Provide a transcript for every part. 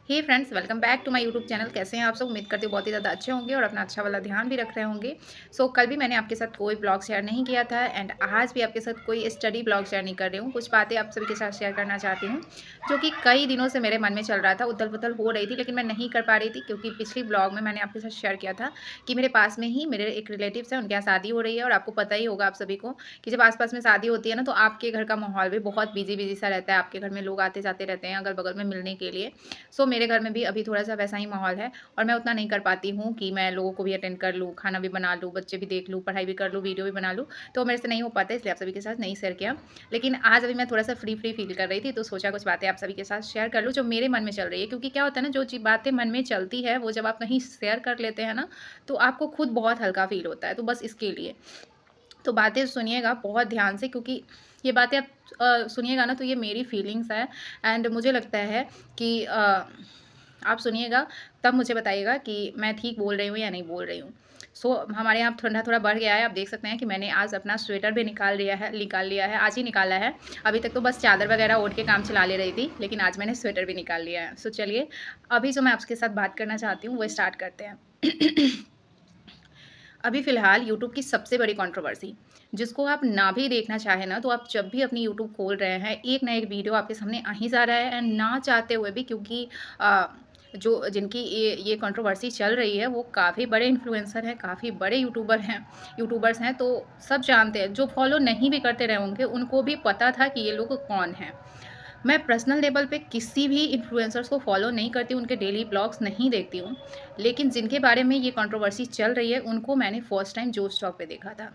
Hey friends, welcome back to my YouTube channel. कैसे हैं आप सब? उम्मीद करती हूँ बहुत ही ज़्यादा अच्छे होंगे और अपना अच्छा वाला ध्यान भी रख रहे होंगे। कल भी मैंने आपके साथ कोई ब्लॉग शेयर नहीं किया था एंड आज भी आपके साथ कोई स्टडी ब्लॉग शेयर नहीं कर रही हूँ। कुछ बातें आप सभी के साथ शेयर करना चाहती हूँ जो कि कई दिनों से मेरे मन में चल रहा था, उथल-पुथल हो रही थी, लेकिन मैं नहीं कर पा रही थी क्योंकि पिछली ब्लॉग में मैंने आपके साथ शेयर किया था कि मेरे पास में ही मेरे एक रिलेटिव्स हैं, उनके यहाँ शादी हो रही है। और आपको पता ही होगा आप सभी को कि जब आस-पास में शादी होती है ना, तो आपके घर का माहौल भी बहुत बिज़ी-बिज़ी सा रहता है। आपके घर में लोग आते-जाते रहते हैं अगल-बगल में मिलने के लिए। मेरे घर में भी अभी थोड़ा-सा वैसा ही माहौल है और मैं उतना नहीं कर पाती हूँ कि मैं लोगों को भी अटेंड कर लूँ, खाना भी बना लूँ, बच्चे भी देख लूँ, पढ़ाई भी कर लूँ, वीडियो भी बना लूँ। तो मेरे से नहीं हो पाता है, इसलिए आप सभी के साथ नहीं शेयर किया। लेकिन आज अभी मैं थोड़ा-सा फ्री फ़ील कर रही थी, तो सोचा कुछ बातें आप सभी के साथ शेयर कर लूँ जो मेरे मन में चल रही है। क्योंकि क्या होता है ना, जो बातें मन में चलती है वो जब आप कहीं शेयर कर लेते हैं ना, तो आपको खुद बहुत हल्का फ़ील होता है। तो बस इसके लिए तो बातें सुनिएगा बहुत ध्यान से, क्योंकि ये बातें आप सुनिएगा ना, तो ये मेरी फीलिंग्स है एंड मुझे लगता है कि आप सुनिएगा, तब मुझे बताइएगा कि मैं ठीक बोल रही हूँ या नहीं बोल रही हूँ। हमारे यहाँ ठंडा थोड़ा बढ़ गया है। आप देख सकते हैं कि मैंने आज अपना स्वेटर भी निकाल लिया है, आज ही निकाला है। अभी तक तो बस चादर वगैरह ओढ़ के काम चला ले रही थी, लेकिन आज मैंने स्वेटर भी निकाल लिया है। चलिए, अभी जो मैं आपके साथ बात करना चाहती हूँ वो स्टार्ट करते हैं। अभी फ़िलहाल यूट्यूब की सबसे बड़ी कंट्रोवर्सी, जिसको आप ना भी देखना चाहें ना, तो आप जब भी अपनी यूट्यूब खोल रहे हैं, एक ना एक वीडियो आपके सामने आ ही जा रहा है एंड ना चाहते हुए भी, क्योंकि अ, जो जिनकी ये कंट्रोवर्सी चल रही है, वो काफ़ी बड़े इन्फ्लुएंसर हैं, काफ़ी बड़े यूट्यूबर्स हैं, तो सब जानते हैं। जो फॉलो नहीं भी करते रहे होंगे, उनको भी पता था कि ये लोग कौन हैं। मैं पर्सनल लेवल पे किसी भी इन्फ्लुएंसर्स को फॉलो नहीं करती हूँ, उनके डेली ब्लॉग्स नहीं देखती हूँ। लेकिन जिनके बारे में ये कंट्रोवर्सी चल रही है, उनको मैंने फर्स्ट टाइम जो स्टॉक पे देखा था।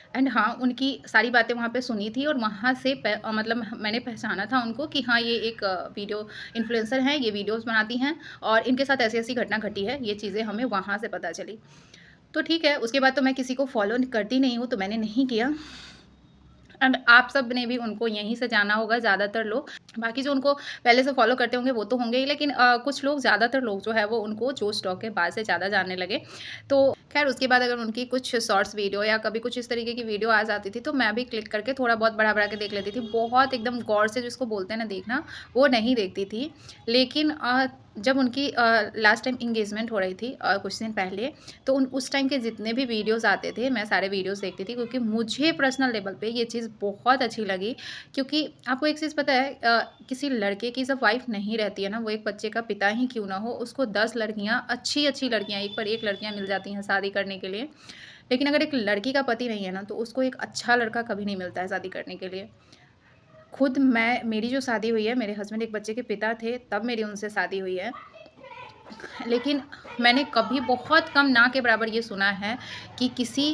एंड हाँ, उनकी सारी बातें वहाँ पे सुनी थी और वहाँ से मतलब मैंने पहचाना था उनको कि हाँ, ये एक वीडियो इन्फ्लुएंसर हैं, ये वीडियोज़ बनाती हैं और इनके साथ ऐसी-ऐसी घटना घटी है। ये चीज़ें हमें वहाँ से पता चली। तो ठीक है, उसके बाद तो मैं किसी को फॉलो करती नहीं हूँ, तो मैंने नहीं किया। एंड आप सब ने भी उनको यहीं से जाना होगा ज़्यादातर लोग। बाकी जो उनको पहले से फ़ॉलो करते होंगे वो तो होंगे ही, लेकिन कुछ लोग, ज़्यादातर लोग जो है वो उनको जो स्टॉक के बाद से ज़्यादा जानने लगे। तो ख़ैर, उसके बाद अगर उनकी कुछ शॉर्ट्स वीडियो या कभी कुछ इस तरीके की वीडियो आ जाती थी, तो मैं भी क्लिक करके थोड़ा बहुत बढ़ा-बढ़ा के देख लेती थी। बहुत एकदम गौर से जिसको बोलते हैं ना देखना, वो नहीं देखती थी। लेकिन जब उनकी लास्ट टाइम एंगेजमेंट हो रही थी कुछ दिन पहले, तो उस टाइम के जितने भी वीडियोज़ आते थे, मैं सारे वीडियोज़ देखती थी, क्योंकि मुझे पर्सनल लेवल पे ये चीज़ बहुत अच्छी लगी। क्योंकि आपको एक चीज़ पता है, किसी लड़के की जब वाइफ़ नहीं रहती है ना, वो एक बच्चे का पिता ही क्यों ना हो, उसको 10 लड़कियाँ, अच्छी-अच्छी लड़कियाँ, एक पर एक लड़कियाँ मिल जाती हैं शादी करने के लिए। लेकिन अगर एक लड़की का पति नहीं है ना, तो उसको एक अच्छा लड़का कभी नहीं मिलता है शादी करने के लिए। खुद मेरी जो शादी हुई है, मेरे हस्बैंड एक बच्चे के पिता थे, तब मेरी उनसे शादी हुई है। लेकिन मैंने कभी बहुत कम, ना के बराबर, ये सुना है कि किसी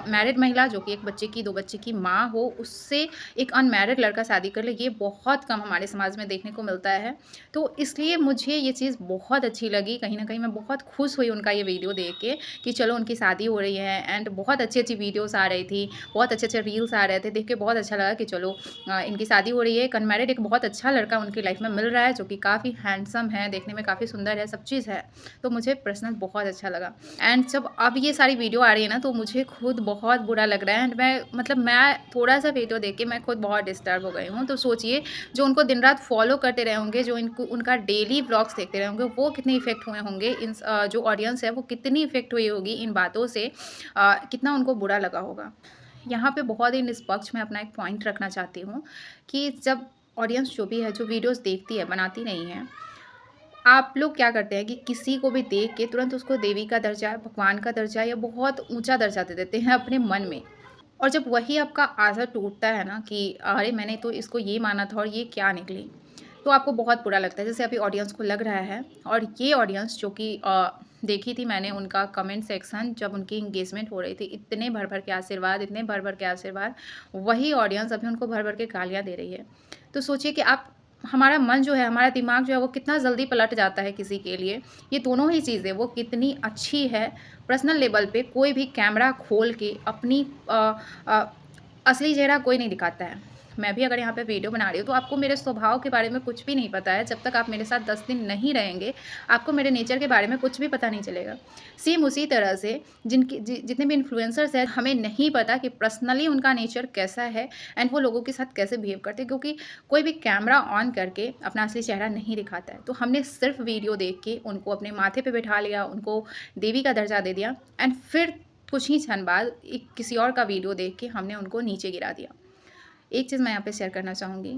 मैरिड महिला जो कि एक बच्चे की, 2 बच्चे की माँ हो, उससे एक अनमैरिड लड़का शादी कर ले। ये बहुत कम हमारे समाज में देखने को मिलता है। तो इसलिए मुझे ये चीज़ बहुत अच्छी लगी। कहीं न कहीं मैं बहुत खुश हुई उनका ये वीडियो देख के कि चलो, उनकी शादी हो रही है एंड बहुत अच्छी-अच्छी वीडियोज़ आ रही थी, बहुत अच्छे-अच्छे रील्स आ रहे थे। देख के बहुत अच्छा लगा कि चलो, इनकी शादी हो रही है, एक अनमैरिड, एक बहुत अच्छा लड़का उनकी लाइफ़ में मिल रहा है, जो कि काफ़ी हैंडसम है, देखने में काफ़ी सुंदर है, सब चीज़ है। तो मुझे पर्सनल बहुत अच्छा लगा। एंड जब अब ये सारी वीडियो आ रही है ना, तो मुझे खुद बहुत बुरा लग रहा है एंड मैं थोड़ा-सा वीडियो देख के मैं खुद बहुत डिस्टर्ब हो गई हूँ। तो सोचिए, जो उनको दिन-रात फ़ॉलो करते रहे होंगे, जो इनको उनका डेली व्लॉग्स देखते रहे होंगे, वो कितने इफ़ेक्ट हुए होंगे, जो ऑडियंस है वो कितनी इफ़ेक्ट हुई होगी इन बातों से, कितना उनको बुरा लगा होगा। यहाँ पे बहुत ही निष्पक्ष मैं अपना एक पॉइंट रखना चाहती हूँ कि जब ऑडियंस जो भी है, जो वीडियोज़ देखती है, बनाती नहीं है, आप लोग क्या करते हैं कि किसी को भी देख के तुरंत उसको देवी का दर्जा, भगवान का दर्जा या बहुत ऊँचा दर्जा दे देते हैं अपने मन में। और जब वही आपका आशा टूटता है ना कि अरे! मैंने तो इसको ये माना था और ये क्या निकली, तो आपको बहुत बुरा लगता है। जैसे अभी ऑडियंस को लग रहा है, और ये ऑडियंस जो कि देखी थी मैंने उनका कमेंट सेक्शन जब उनकी एंगेजमेंट हो रही थी, इतने भर-भर के आशीर्वाद, इतने भर-भर के आशीर्वाद, वही ऑडियंस अभी उनको भर-भर के गालियाँ दे रही है। तो सोचिए कि आप, हमारा मन जो है, हमारा दिमाग जो है, वो कितना जल्दी पलट जाता है किसी के लिए। ये दोनों ही चीज़ें, वो कितनी अच्छी है, पर्सनल लेवल पे कोई भी कैमरा खोल के अपनी अ, असली चेहरा कोई नहीं दिखाता है। मैं भी अगर यहाँ पे वीडियो बना रही हूँ तो आपको मेरे स्वभाव के बारे में कुछ भी नहीं पता है। जब तक आप मेरे साथ 10 दिन नहीं रहेंगे, आपको मेरे नेचर के बारे में कुछ भी पता नहीं चलेगा। सेम उसी तरह से जितने भी इन्फ्लुएंसर्स हैं, हमें नहीं पता कि पर्सनली उनका नेचर कैसा है एंड वो लोगों के साथ कैसे बिहेव करते हैं, क्योंकि कोई भी कैमरा ऑन करके अपना असली चेहरा नहीं दिखाता है। तो हमने सिर्फ वीडियो देख के उनको अपने माथे पे बिठा लिया, उनको देवी का दर्जा दे दिया एंड फिर कुछ ही क्षण बाद एक किसी और का वीडियो देख के हमने उनको नीचे गिरा दिया। एक चीज़ मैं यहाँ पे शेयर करना चाहूँगी,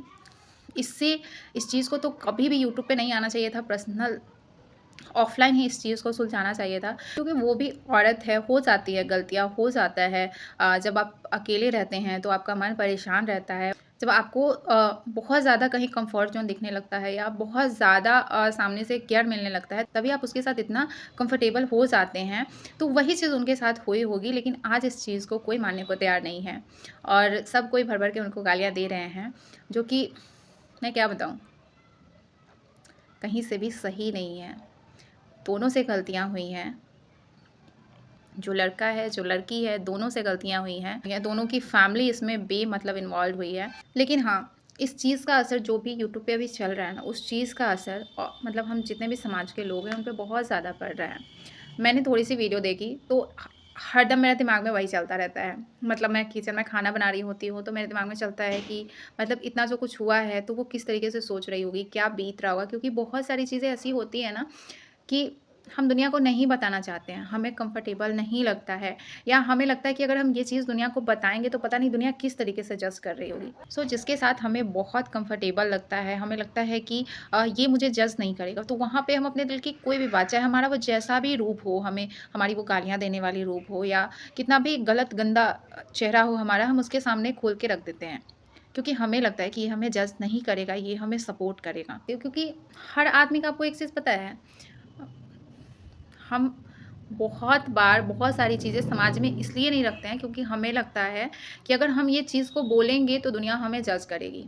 इससे इस चीज़ को तो कभी भी यूट्यूब पे नहीं आना चाहिए था, पर्सनल ऑफ़लाइन ही इस चीज़ को सुलझाना चाहिए था, क्योंकि वो भी औरत है, हो जाती है गलतियाँ, हो जाता है। जब आप अकेले रहते हैं तो आपका मन परेशान रहता है। जब आपको बहुत ज़्यादा कहीं कम्फ़र्ट ज़ोन दिखने लगता है या बहुत ज़्यादा सामने से केयर मिलने लगता है, तभी आप उसके साथ इतना कंफ़र्टेबल हो जाते हैं। तो वही चीज़ उनके साथ हुई होगी, लेकिन आज इस चीज़ को कोई मानने को तैयार नहीं है और सब कोई भर-भर के उनको गालियाँ दे रहे हैं, जो कि मैं क्या बताऊँ, कहीं से भी सही नहीं है। दोनों से गलतियाँ हुई हैं। जो लड़का है, जो लड़की है, दोनों से गलतियाँ हुई हैं। या दोनों की फैमिली इसमें बेमतलब इन्वॉल्व हुई है। लेकिन हाँ, इस चीज़ का असर जो भी यूट्यूब पे अभी चल रहा है ना, उस चीज़ का असर मतलब हम जितने भी समाज के लोग हैं, उन पे बहुत ज़्यादा पड़ रहा है। मैंने थोड़ी-सी वीडियो देखी तो हरदम मेरे दिमाग में वही चलता रहता है। मतलब मैं किचन में खाना बना रही होती हूँ, तो मेरे दिमाग में चलता है कि मतलब इतना जो कुछ हुआ है, तो वो किस तरीके से सोच रही होगी, क्या बीत रहा होगा? क्योंकि बहुत सारी चीज़ें ऐसी होती हैं ना कि हम दुनिया को नहीं बताना चाहते हैं, हमें कंफर्टेबल नहीं लगता है या हमें लगता है कि अगर हम ये चीज़ दुनिया को बताएँगे तो पता नहीं दुनिया किस तरीके से जज कर रही होगी। सो जिसके साथ हमें बहुत कंफर्टेबल लगता है, हमें लगता है कि ये मुझे जज नहीं करेगा, तो वहाँ पे हम अपने दिल की कोई भी बात, चाहे हमारा वो जैसा भी रूप हो, हमें हमारी वो गालियाँ देने वाली रूप हो या कितना भी गलत गंदा चेहरा हो हमारा, हम उसके सामने खोल के रख देते हैं। क्योंकि हमें लगता है कि ये हमें जज नहीं करेगा, ये हमें सपोर्ट करेगा। क्योंकि हर आदमी का आपको एक चीज़ पता है, हम बहुत बार बहुत सारी चीज़ें समाज में इसलिए नहीं रखते हैं क्योंकि हमें लगता है कि अगर हम ये चीज़ को बोलेंगे तो दुनिया हमें जज करेगी।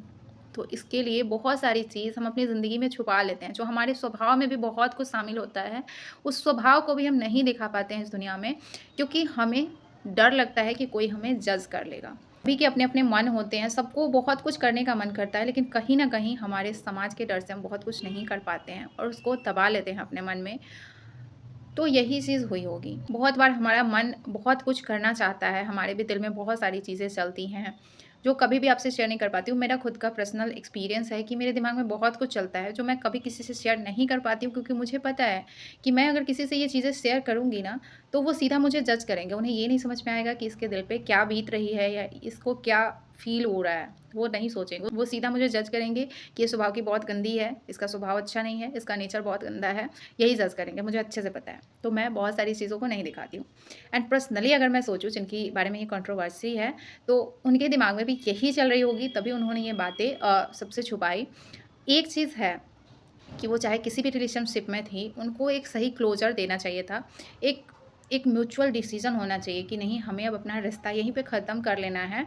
तो इसके लिए बहुत सारी चीज़ हम अपनी ज़िंदगी में छुपा लेते हैं, जो हमारे स्वभाव में भी बहुत कुछ शामिल होता है। उस स्वभाव को भी हम नहीं दिखा पाते हैं इस दुनिया में, क्योंकि हमें डर लगता है कि कोई हमें जज कर लेगा। सभी के अपने-अपने मन होते हैं, सबको बहुत कुछ करने का मन करता है, लेकिन कहीं न कहीं हमारे समाज के डर से हम बहुत कुछ नहीं कर पाते हैं और उसको दबा लेते हैं अपने मन में। तो यही चीज़ हुई होगी। बहुत बार हमारा मन बहुत कुछ करना चाहता है, हमारे भी दिल में बहुत सारी चीज़ें चलती हैं, जो कभी भी आपसे शेयर नहीं कर पाती हूँ। मेरा खुद का पर्सनल एक्सपीरियंस है कि मेरे दिमाग में बहुत कुछ चलता है, जो मैं कभी किसी से शेयर नहीं कर पाती हूँ, क्योंकि मुझे पता है कि मैं अगर किसी से ये चीज़ें शेयर करूँगी ना, तो वो सीधा मुझे जज करेंगे। उन्हें ये नहीं समझ में आएगा कि इसके दिल पे क्या बीत रही है या इसको क्या फ़ील हो रहा है, वो नहीं सोचेंगे। वो सीधा मुझे जज करेंगे कि ये स्वभाव की बहुत गंदी है, इसका स्वभाव अच्छा नहीं है, इसका नेचर बहुत गंदा है, यही जज करेंगे, मुझे अच्छे से पता है। तो मैं बहुत सारी चीज़ों को नहीं दिखाती हूँ। एंड पर्सनली अगर मैं सोचूँ जिनके बारे में ये कंट्रोवर्सी है, तो उनके दिमाग में भी यही चल रही होगी, तभी उन्होंने ये बातें सबसे छुपाई। एक चीज़ है कि वो चाहे किसी भी रिलेशनशिप में थी, उनको एक सही क्लोज़र देना चाहिए था। एक एक म्यूचुअल डिसीज़न होना चाहिए कि नहीं, हमें अब अपना रिश्ता यहीं पे ख़त्म कर लेना है।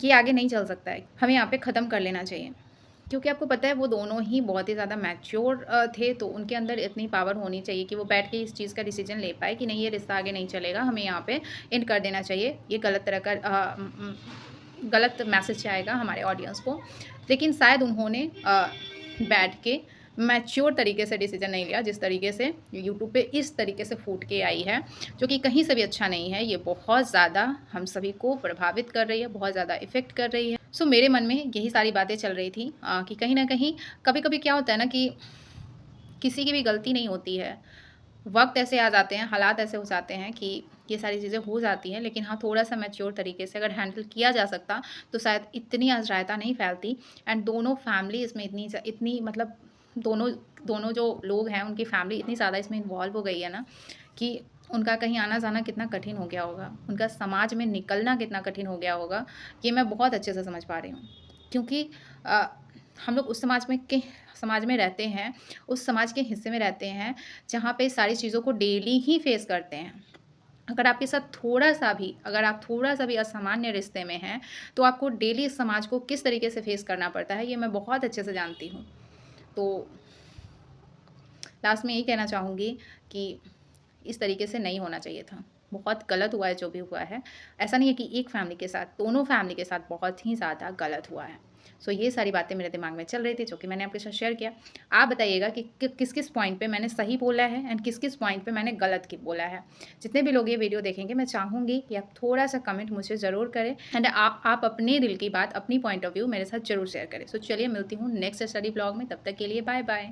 ये आगे नहीं चल सकता है, हमें यहाँ पे ख़त्म कर लेना चाहिए। क्योंकि आपको पता है वो दोनों ही बहुत ही ज़्यादा मैच्योर थे, तो उनके अंदर इतनी पावर होनी चाहिए कि वो बैठ के इस चीज़ का डिसीज़न ले पाए कि नहीं, ये रिश्ता आगे नहीं चलेगा, हमें यहाँ पे एंड कर देना चाहिए। ये गलत तरह का गलत मैसेज जाएगा हमारे ऑडियंस को। लेकिन शायद उन्होंने बैठ के मैच्योर तरीके से डिसीज़न नहीं लिया, जिस तरीके से यूट्यूब पे इस तरीके से फूट के आई है, जो कि कहीं से भी अच्छा नहीं है। ये बहुत ज़्यादा हम सभी को प्रभावित कर रही है, बहुत ज़्यादा इफ़ेक्ट कर रही है। सो मेरे मन में यही सारी बातें चल रही थी कि कहीं न कहीं कभी-कभी क्या होता है ना कि किसी की भी गलती नहीं होती है। वक़्त ऐसे आ जाते हैं, हालात ऐसे हो जाते हैं कि ये सारी चीज़ें हो जाती हैं, लेकिन हाँ, थोड़ा-सा मैच्योर तरीके से अगर हैंडल किया जा सकता, तो शायद इतनी अराजकता नहीं फैलती एंड दोनों फैमिली इसमें इतनी मतलब दोनों दोनों जो लोग हैं, उनकी फैमिली इतनी ज़्यादा इसमें इन्वॉल्व हो गई है ना, कि उनका कहीं आना-जाना कितना कठिन हो गया होगा, उनका समाज में निकलना कितना कठिन हो गया होगा, ये मैं बहुत अच्छे से समझ पा रही हूँ। क्योंकि अ, हम लोग उस समाज में रहते हैं, उस समाज के हिस्से में रहते हैं, जहाँ पे सारी चीज़ों को डेली ही फेस करते हैं। अगर आप थोड़ा-सा भी असामान्य रिश्ते में हैं, तो आपको डेली इस समाज को किस तरीके से फेस करना पड़ता है, ये मैं बहुत अच्छे से जानती हूँ। तो लास्ट में यही कहना चाहूँगी कि इस तरीके से नहीं होना चाहिए था। बहुत गलत हुआ है जो भी हुआ है। ऐसा नहीं है कि एक फैमिली के साथ, दोनों फैमिली के साथ बहुत ही ज़्यादा गलत हुआ है। सो ये सारी बातें मेरे दिमाग में चल रही थी, जो कि मैंने आपके साथ शेयर किया। आप बताइएगा कि किस-किस पॉइंट पे मैंने सही बोला है एंड किस-किस पॉइंट पे मैंने गलत की बोला है। जितने भी लोग ये वीडियो देखेंगे, मैं चाहूँगी कि आप थोड़ा-सा कमेंट मुझे ज़रूर करें एंड आप अपने दिल की बात, अपनी पॉइंट ऑफ व्यू मेरे साथ ज़रूर शेयर करें। सो चलिए मिलती हूँ नेक्स्ट स्टडी ब्लॉग में, तब तक के लिए बाय-बाय।